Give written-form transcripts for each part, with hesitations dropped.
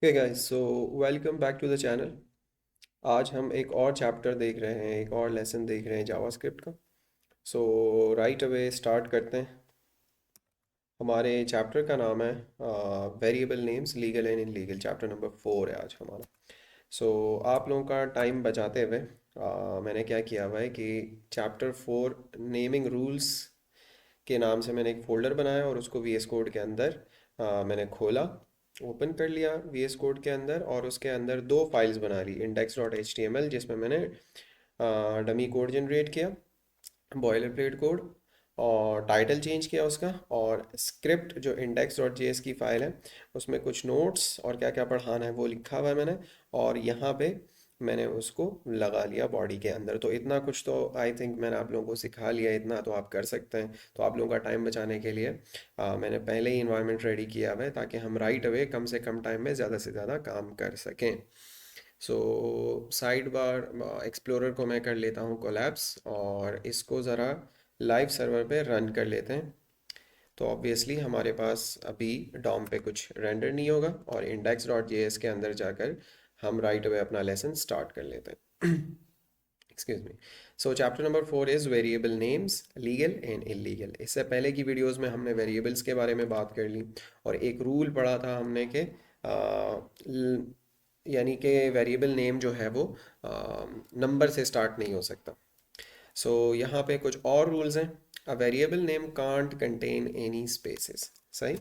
Hey guys, so welcome back to the channel. आज हम एक और चैप्टर देख रहे हैं, एक और लेसन देख रहे हैं जावास्क्रिप्ट का। सो राइट अवे स्टार्ट करते हैं। हमारे चैप्टर का नाम है variable names, legal and illegal. Chapter number 4 है आज हमारा। सो आप लोगों का टाइम बचाते हुए मैंने क्या किया हुआ है कि चैप्टर 4 नेमिंग रूल्स के नाम से मैंने एक फ़ोल्डर बनाया और उसको वीएस कोड के अंदर मैंने खोला, ओपन कर लिया वीएस कोड के अंदर। और उसके अंदर दो फाइल्स बना ली, index.html जिसमें मैंने डमी कोड जनरेट किया, बॉयलर प्लेट कोड, और टाइटल चेंज किया उसका, और स्क्रिप्ट जो index.js की फ़ाइल है उसमें कुछ नोट्स और क्या क्या पढ़ाना है वो लिखा हुआ है मैंने। और यहाँ पे मैंने उसको लगा लिया बॉडी के अंदर। तो इतना कुछ तो आई थिंक मैंने आप लोगों को सिखा लिया, इतना तो आप कर सकते हैं। तो आप लोगों का टाइम बचाने के लिए मैंने पहले ही इन्वायरमेंट रेडी किया हुआ है ताकि हम राइट अवे कम से कम टाइम में ज़्यादा से ज़्यादा काम कर सकें। सो साइड बार एक्सप्लोरर को मैं कर लेता हूँ कोलैप्स, और इसको ज़रा लाइव सर्वर पे रन कर लेते हैं। तो ऑब्वियसली हमारे पास अभी डॉम पे कुछ रेंडर नहीं होगा, और index.js के अंदर जाकर हम राइट अवे अपना लेसन स्टार्ट कर लेते हैं। Excuse me. So chapter number 4 is variable names, legal and illegal. इससे पहले की वीडियोस में हमने वेरिएबल्स के बारे में बात कर ली, और एक रूल पढ़ा था हमने कि यानी कि वेरिएबल नेम जो है वो नंबर से स्टार्ट नहीं हो सकता। सो यहाँ पे कुछ और रूल्स हैं। अ variable name can't contain any spaces. सही।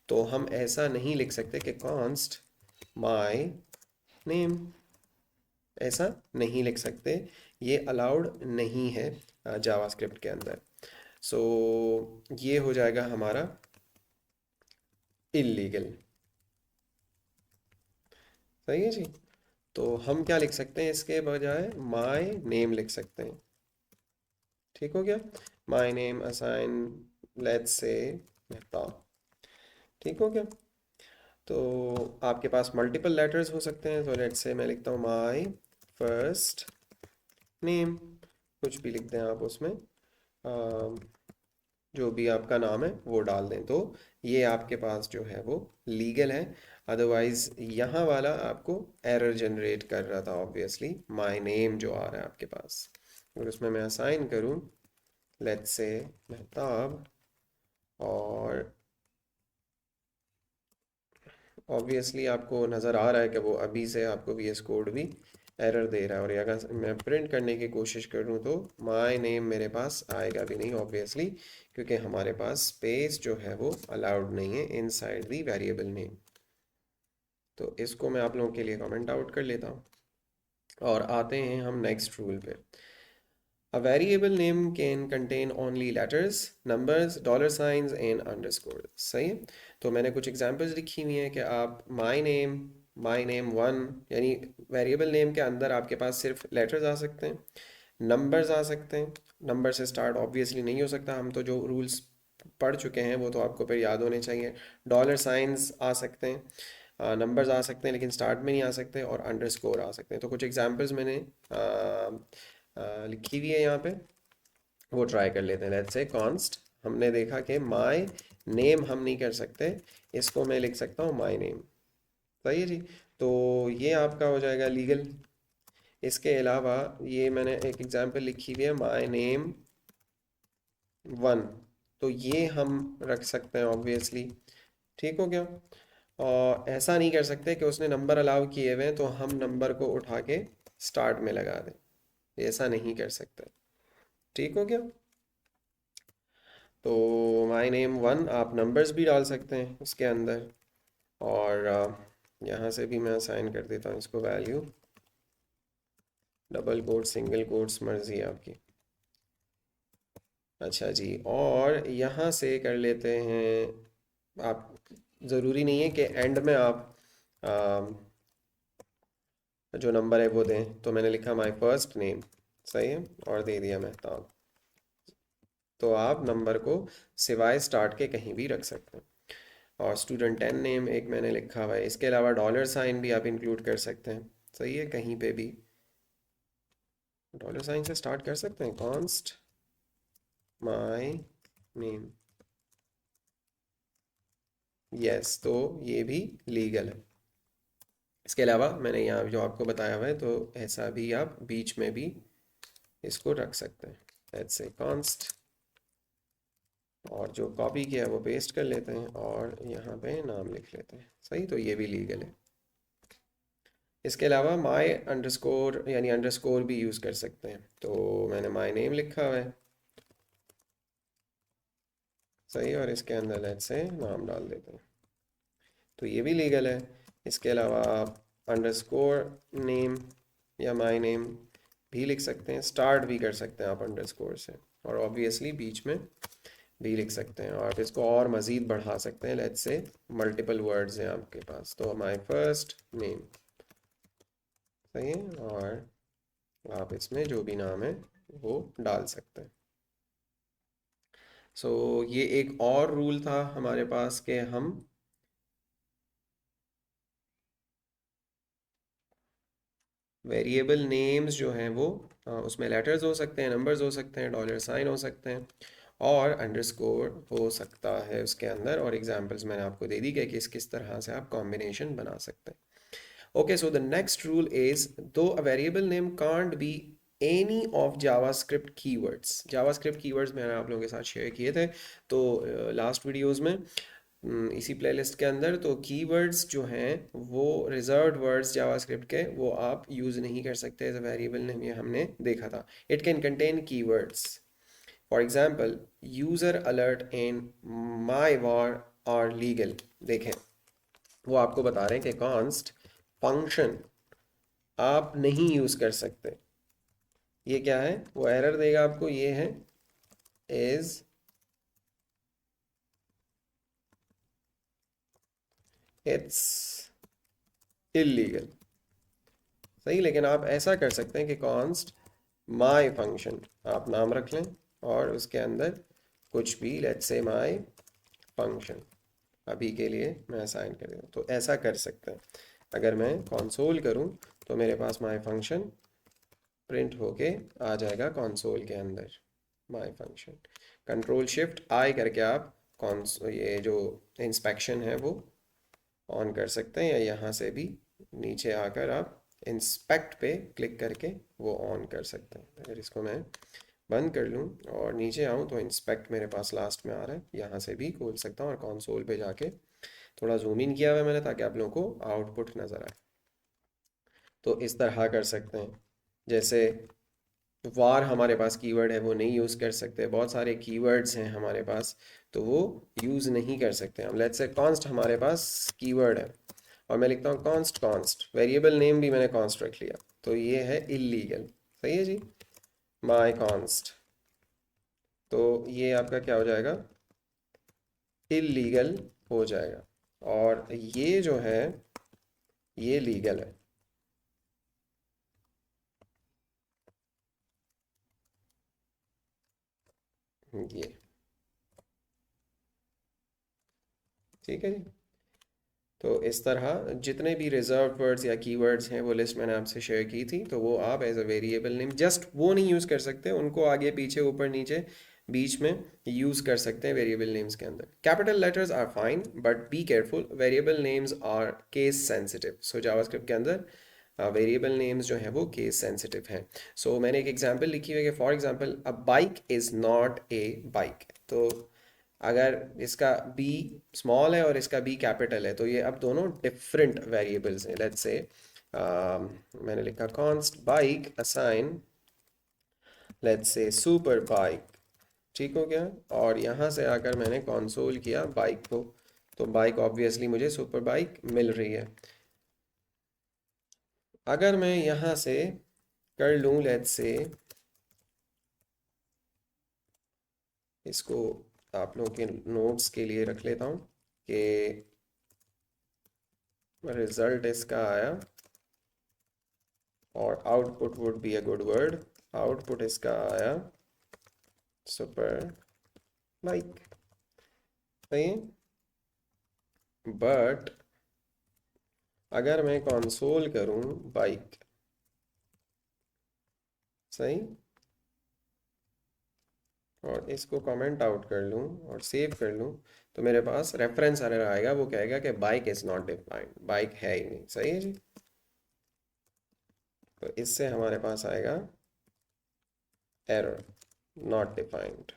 तो हम ऐसा नहीं लिख सकते कि कॉन्स्ट माय नेम, ऐसा नहीं लिख सकते। ये अलाउड नहीं है जावास्क्रिप्ट के अंदर। सो ये हो जाएगा हमारा इलीगल। सही है जी। तो हम क्या लिख सकते हैं, इसके बजाय माय नेम लिख सकते हैं। ठीक हो गया। My name assign, let's say Mehtab. ठीक हो गया। तो आपके पास मल्टीपल लेटर्स हो सकते हैं, तो लेट्स से मैं लिखता हूँ माय फर्स्ट नेम। कुछ भी लिख दें आप उसमें, जो भी आपका नाम है वो डाल दें, तो ये आपके पास जो है वो लीगल है। अदरवाइज यहाँ वाला आपको एरर जनरेट कर रहा था ऑब्वियसली, माय नेम जो आ रहा है आपके पास। और उसमें मैं असाइन करूँ लेट्स से मेहताब, और ऑब्वियसली आपको नज़र आ रहा है कि वो अभी से आपको वीएस कोड भी एरर दे रहा है। और ये अगर मैं प्रिंट करने की कोशिश करूँ तो माय नेम मेरे पास आएगा भी नहीं ऑब्वियसली, क्योंकि हमारे पास स्पेस जो है वो अलाउड नहीं है इनसाइड दी वेरिएबल नेम। तो इसको मैं आप लोगों के लिए कमेंट आउट कर लेता हूँ, और आते हैं हम नेक्स्ट रूल पे। A variable name can contain only letters, numbers, dollar signs and underscore। सही है। तो मैंने कुछ एग्जांपल्स लिखी हुई हैं कि आप माई नेम वन, यानी वेरिएबल नेम के अंदर आपके पास सिर्फ लेटर्स आ सकते हैं, नंबर्स आ सकते हैं। नंबर से स्टार्ट ऑब्वियसली नहीं हो सकता, हम तो जो रूल्स पढ़ चुके हैं वो तो आपको फिर याद होने चाहिए। डॉलर साइंस आ सकते हैं, नंबर्स आ सकते हैं लेकिन स्टार्ट में नहीं आ सकते, और अंडरस्कोर आ सकते हैं। तो कुछ एग्जांपल्स मैंने लिखी हुई है यहाँ पे, वो ट्राई कर लेते हैं। लेट्स से कॉन्स्ट, हमने देखा कि माय नेम हम नहीं कर सकते, इसको मैं लिख सकता हूँ माय नेम। सही है जी। तो ये आपका हो जाएगा लीगल। इसके अलावा ये मैंने एक एग्जांपल लिखी हुई है माय नेम वन, तो ये हम रख सकते हैं ऑब्वियसली। ठीक हो गया। और ऐसा नहीं कर सकते कि उसने नंबर अलाउ किए हुए हैं तो हम नंबर को उठा के स्टार्ट में लगा दें, ऐसा नहीं कर सकते। ठीक हो गया। तो माय नेम वन, आप नंबर्स भी डाल सकते हैं उसके अंदर। और यहाँ से भी मैं असाइन कर देता हूँ इसको value, double quote single quotes मर्जी है आपकी। अच्छा जी, और यहाँ से कर लेते हैं आप, ज़रूरी नहीं है कि एंड में आप जो नंबर है वो दें। तो मैंने लिखा माय फर्स्ट नेम, सही है, और दे दिया मेहताब। तो आप नंबर को सिवाय स्टार्ट के कहीं भी रख सकते हैं। और स्टूडेंट 10 नेम एक मैंने लिखा हुआ है। इसके अलावा डॉलर साइन भी आप इंक्लूड कर सकते हैं, सही है, कहीं पे भी डॉलर साइन से स्टार्ट कर सकते हैं। कॉन्स्ट माय नेम, यस, तो ये भी लीगल है। इसके अलावा मैंने यहाँ जो आपको बताया हुआ है, तो ऐसा भी आप बीच में भी इसको रख सकते हैं। लेट्स से कॉन्स्ट, और जो कॉपी किया है वो पेस्ट कर लेते हैं और यहाँ पे नाम लिख लेते हैं। सही, तो ये भी लीगल है। इसके अलावा माई अंडरस्कोर यानी अंडरस्कोर भी यूज़ कर सकते हैं। तो मैंने माई नेम लिखा हुआ है, सही, और इसके अंदर लेट्स से नाम डाल देते हैं, तो ये भी लीगल है। इसके अलावा आप अंडरस्कोर नेम या माई नेम भी लिख सकते हैं, स्टार्ट भी कर सकते हैं आप अंडरस्कोर से, और ऑब्वियसली बीच में भी लिख सकते हैं। और आप इसको और मज़ीद बढ़ा सकते हैं, लेट्स से मल्टीपल वर्ड्स हैं आपके पास, तो माई फर्स्ट नेम, सही है, और आप इसमें जो भी नाम है वो डाल सकते हैं। सो ये एक और रूल था हमारे पास कि हम वेरिएबल नेम्स जो हैं वो उसमें लेटर्स हो सकते हैं, नंबर्स हो सकते हैं, डॉलर साइन हो सकते हैं, और अंडरस्कोर हो सकता है उसके अंदर। और एग्जांपल्स मैंने आपको दे दी कि किस किस तरह से आप कॉम्बिनेशन बना सकते हैं। Okay, so the next rule is, though a variable name can't be any of JavaScript keywords. JavaScript keywords मैंने आप लोगों के साथ शेयर किए थे तो लास्ट वीडियोस में, इसी प्लेलिस्ट के अंदर। तो कीवर्ड्स जो हैं वो रिजर्व्ड वर्ड्स जावास्क्रिप्ट के, वो आप यूज़ नहीं कर सकते एज अ वेरिएबल नेम, ये हमने देखा था। It can contain keywords, for example user alert and my var are legal. देखें, वो आपको बता रहे हैं कि कॉन्स्ट फंक्शन आप नहीं यूज़ कर सकते। ये क्या है, वो एरर देगा आपको, ये है इज इट्स इलीगल, सही। लेकिन आप ऐसा कर सकते हैं कि कॉन्स्ट माई फंक्शन आप नाम रख लें और उसके अंदर कुछ भी, लेट्स से माई फंक्शन अभी के लिए मैं असाइन कर दूँ, तो ऐसा कर सकते हैं। अगर मैं कंसोल करूँ तो मेरे पास माई फंक्शन प्रिंट होके आ जाएगा कंसोल के अंदर, माई फंक्शन। कंट्रोल शिफ्ट आई करके आप ये जो इंस्पेक्शन है वो ऑन कर सकते हैं, या यहाँ से भी नीचे आकर आप इंस्पेक्ट पे क्लिक करके वो ऑन कर सकते हैं। अगर इसको मैं बंद कर लूँ और नीचे आऊँ तो इंस्पेक्ट मेरे पास लास्ट में आ रहा है, यहाँ से भी खोल सकता हूँ, और कंसोल पे जाके थोड़ा जूम इन किया हुआ है मैंने ताकि आप लोगों को आउटपुट नज़र आए। तो इस तरह कर सकते हैं। जैसे वार हमारे पास कीवर्ड है, वो नहीं यूज़ कर सकते, बहुत सारे कीवर्ड्स हैं हमारे पास, तो वो यूज़ नहीं कर सकते हम। लेट्स से कॉन्स्ट हमारे पास कीवर्ड है और मैं लिखता हूँ कॉन्स्ट, कॉन्स्ट वेरिएबल नेम भी मैंने कॉन्स्ट रख लिया, तो ये है इलीगल, सही है जी, माई कॉन्स्ट। तो ये आपका क्या हो जाएगा, इलीगल हो जाएगा, और ये जो है ये लीगल है, ये ठीक है जी। तो इस तरह जितने भी रिजर्व वर्ड्स या कीवर्ड्स हैं वो लिस्ट मैंने आपसे शेयर की थी, तो वो आप as a variable name just वो नहीं यूज़ कर सकते, उनको आगे पीछे ऊपर नीचे बीच में यूज़ कर सकते हैं वेरिएबल नेम्स के अंदर। Capital letters are fine but be careful, variable names are case sensitive. So JavaScript के अंदर वेरिएबल नेम्स जो हैं वो केस सेंसिटिव हैं। सो मैंने एक एग्जांपल लिखी हुई है कि for example a bike is not a bike, तो अगर इसका बी स्मॉल है और इसका बी कैपिटल है, तो ये अब दोनों डिफरेंट वेरिएबल्स हैं। लेट्स से मैंने लिखा const bike assign, let's say super bike, ठीक हो गया। और यहाँ से आकर मैंने कंसोल किया बाइक को, तो बाइक ऑब्वियसली मुझे सुपर बाइक मिल रही है। अगर मैं यहाँ से कर लूँ, लेट्स से इसको आप लोगों के नोट्स के लिए रख लेता हूँ कि रिजल्ट इसका आया, और output would be a good word, output इसका आया सुपर बाइक, सही है। बट अगर मैं कंसोल करूं बाइक, सही, और इसको कमेंट आउट कर लूं और सेव कर लूं, तो मेरे पास रेफरेंस एरर आएगा, वो कहेगा कि bike is not defined, bike है ही नहीं। सही है जी। तो इससे हमारे पास आएगा error, not defined,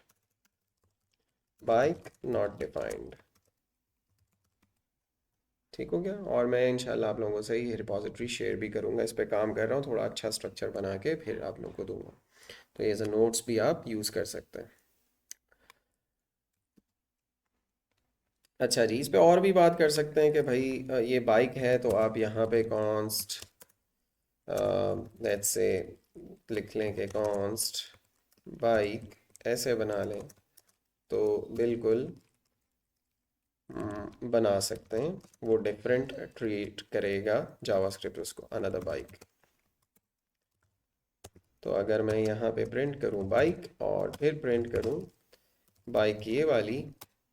bike not defined. ठीक हो गया। और मैं इंशाल्लाह आप लोगों से ये रिपॉजिटरी शेयर भी करूँगा, इस पे काम कर रहा हूँ, थोड़ा अच्छा स्ट्रक्चर बना के फिर आप लोगों को दूंगा। तो एज अ नोट्स भी आप यूज़ कर सकते हैं। अच्छा जी, इस पे और भी बात कर सकते हैं कि भाई ये बाइक है तो आप यहाँ पे कॉन्स्ट लेट्स से लिख लें कि कॉन्स्ट बाइक ऐसे बना लें तो बिल्कुल बना सकते हैं। वो डिफरेंट ट्रीट करेगा जावास्क्रिप्ट उसको, अनदर बाइक। तो अगर मैं यहाँ पे प्रिंट करूँ बाइक और फिर प्रिंट करूँ बाइक ये वाली,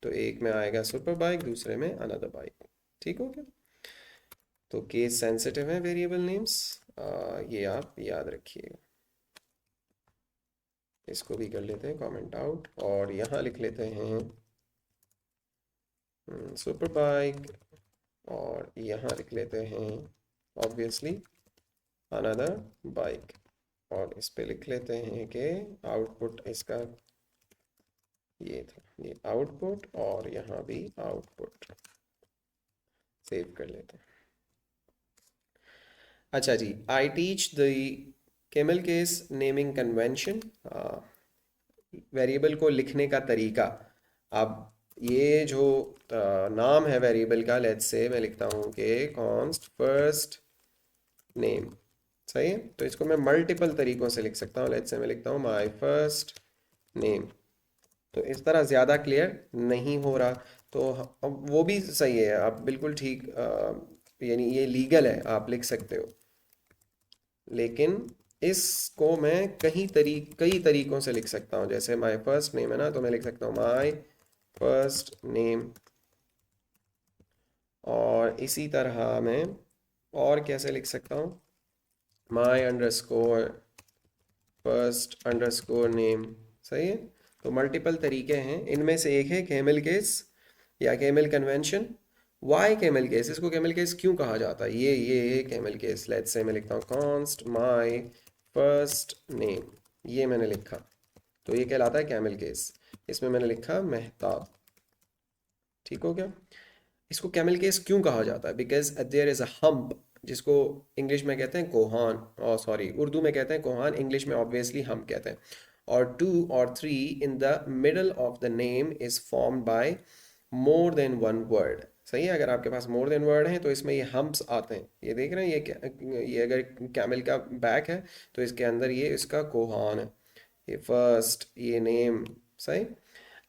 तो एक में आएगा सुपर बाइक, दूसरे में अनदर बाइक। ठीक हो गया। तो केस सेंसिटिव है वेरिएबल नेम्स, ये आप याद रखिएगा। इसको भी कर लेते हैं कमेंट आउट और यहाँ लिख लेते हैं सुपर बाइक और यहाँ लिख लेते हैं ऑब्वियसली अनदर बाइक और इस पे लिख लेते हैं कि आउटपुट इसका ये था, ये आउटपुट और यहाँ भी आउटपुट। सेव कर लेते हैं। अच्छा जी, I teach the camel case naming convention, variable को लिखने का तरीका। अब ये जो नाम है वेरिएबल का, लेट्स से मैं लिखता हूँ कि कॉन्स्ट फर्स्ट नेम। सही है। तो इसको मैं मल्टीपल तरीकों से लिख सकता हूँ। लेट्स से मैं लिखता हूँ माय फर्स्ट नेम। तो इस तरह ज़्यादा क्लियर नहीं हो रहा, तो अब वो भी सही है, आप बिल्कुल ठीक, यानी ये लीगल है, आप लिख सकते हो। लेकिन इसको मैं कई तरीकों से लिख सकता हूँ। जैसे माय फर्स्ट नेम है ना, तो मैं लिख सकता हूँ माय फर्स्ट नेम। और इसी तरह मैं और कैसे लिख सकता हूँ, my underscore first underscore name. सही है। तो मल्टीपल तरीके हैं, इनमें से एक है कैमल केस या camel convention. Why camel case, इसको कैमल केस क्यों कहा जाता है, ये कैमल केस। लेट्स से मैं लिखता हूँ कॉन्स्ट माय फर्स्ट नेम, ये मैंने लिखा, तो ये कहलाता है कैमल केस। इसमें मैंने लिखा मेहताब। ठीक हो गया। इसको कैमल केस क्यों कहा जाता है, because there is a hump, जिसको इंग्लिश में कहते हैं कोहान, और सॉरी उर्दू में कहते हैं कोहान, इंग्लिश में ऑब्वियसली हम कहते हैं। और 2 और 3 in the middle of the name is formed by more than one word. सही है। अगर आपके पास मोर देन वर्ड है तो इसमें ये हम्प्स आते हैं। ये देख रहे हैं, ये अगर कैमल का बैक है तो इसके अंदर ये इसका कोहान है, ये फर्स्ट, ये नेम। सही।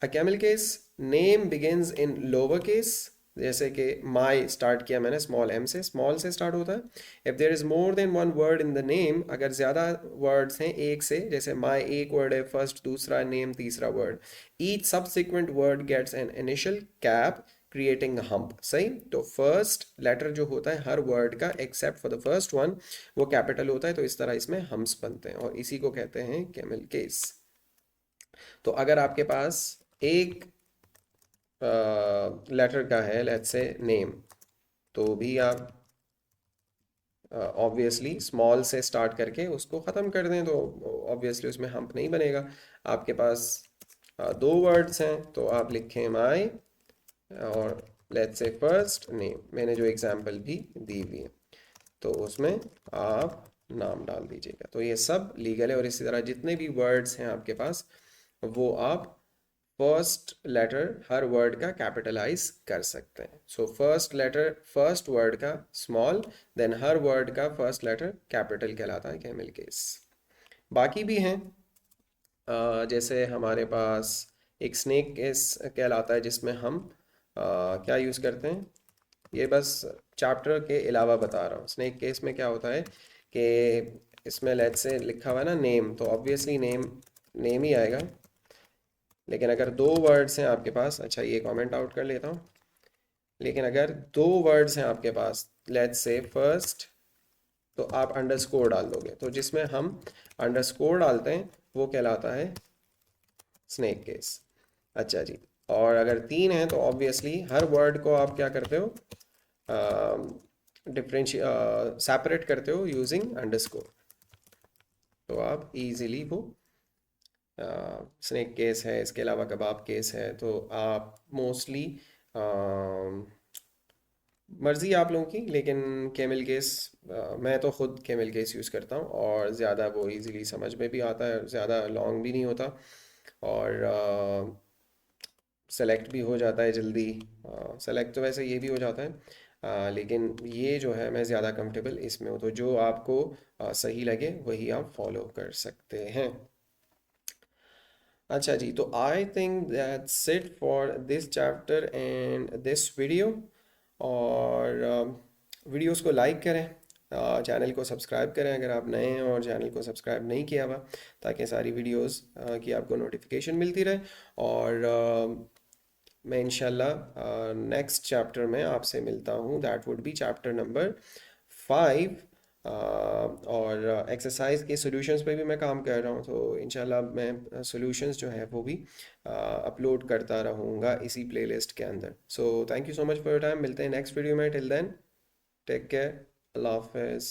A camel case name begins in lower case, जैसे कि माई स्टार्ट किया मैंने स्मॉल एम से, स्मॉल से स्टार्ट होता है। If there is more than one word in the name, अगर ज़्यादा वर्ड्स हैं एक से, जैसे माई एक वर्ड है फर्स्ट, दूसरा नेम तीसरा word, each subsequent word gets an initial cap creating hump. सही। तो फर्स्ट लेटर जो होता है हर वर्ड का except for the first one, वो कैपिटल होता है, तो इस तरह इसमें हम्प्स बनते हैं और इसी को कहते हैं कैमल केस। तो अगर आपके पास एक लेटर का है, लेट्स से नेम, तो भी आप ऑब्वियसली स्मॉल से स्टार्ट करके उसको ख़त्म कर दें, तो ऑब्वियसली उसमें हम्प नहीं बनेगा। आपके पास दो वर्ड्स हैं तो आप लिखें माई और लेट्स से फर्स्ट नेम, मैंने जो एग्जांपल भी दी हुई है तो उसमें आप नाम डाल दीजिएगा। तो ये सब लीगल है। और इसी तरह जितने भी वर्ड्स हैं आपके पास, वो आप फर्स्ट लेटर हर वर्ड का कैपिटलाइज कर सकते हैं। So first letter first word का स्मॉल, देन हर वर्ड का फर्स्ट लेटर कैपिटल कहलाता है कैमल केस। बाकी भी हैं, जैसे हमारे पास एक स्नेक केस कहलाता है, जिसमें हम क्या यूज़ करते हैं, ये बस चैप्टर के अलावा बता रहा हूँ। स्नेक केस में क्या होता है कि इसमें लेट्स से लिखा हुआ है ना नेम, तो ऑब्वियसली नेम नेम ही आएगा। लेकिन अगर दो वर्ड्स हैं आपके पास, अच्छा ये कमेंट आउट कर लेता हूँ, लेकिन अगर दो वर्ड्स हैं आपके पास, लेट्स से फर्स्ट, तो आप अंडरस्कोर डाल दोगे, तो जिसमें हम अंडरस्कोर डालते हैं वो कहलाता है स्नेक केस। अच्छा जी, और अगर 3 है तो ऑब्वियसली हर वर्ड को आप क्या करते हो, सेपरेट करते हो यूजिंग अंडरस्कोर। तो आप इजीली वो, स्नेक केस है, इसके अलावा कबाब केस है, तो आप मोस्टली मर्ज़ी आप लोगों की, लेकिन कैमल केस, मैं तो ख़ुद कैमल केस यूज़ करता हूँ और ज़्यादा वो इजीली समझ में भी आता है, ज़्यादा लॉन्ग भी नहीं होता और सेलेक्ट भी हो जाता है जल्दी। सेलेक्ट तो वैसे ये भी हो जाता है, लेकिन ये जो है मैं ज़्यादा कंफर्टेबल इसमें हूँ, तो जो आपको सही लगे वही आप फॉलो कर सकते हैं। अच्छा जी, तो I think that's it for this chapter and this video. और वीडियोस को लाइक करें, चैनल को सब्सक्राइब करें अगर आप नए हैं और चैनल को सब्सक्राइब नहीं किया हुआ, ताकि सारी वीडियोस की आपको नोटिफिकेशन मिलती रहे। और मैं इंशाल्लाह नेक्स्ट चैप्टर में आपसे मिलता हूँ, that would be chapter number 5। और एक्सरसाइज के सॉल्यूशंस पे भी मैं काम कर रहा हूँ, तो इंशाल्लाह मैं सॉल्यूशंस जो है वो भी अपलोड करता रहूँगा इसी प्लेलिस्ट के अंदर। So thank you so much for your time, मिलते हैं नेक्स्ट वीडियो में। टिल देन टेक केयर, अल्लाह हाफिज़।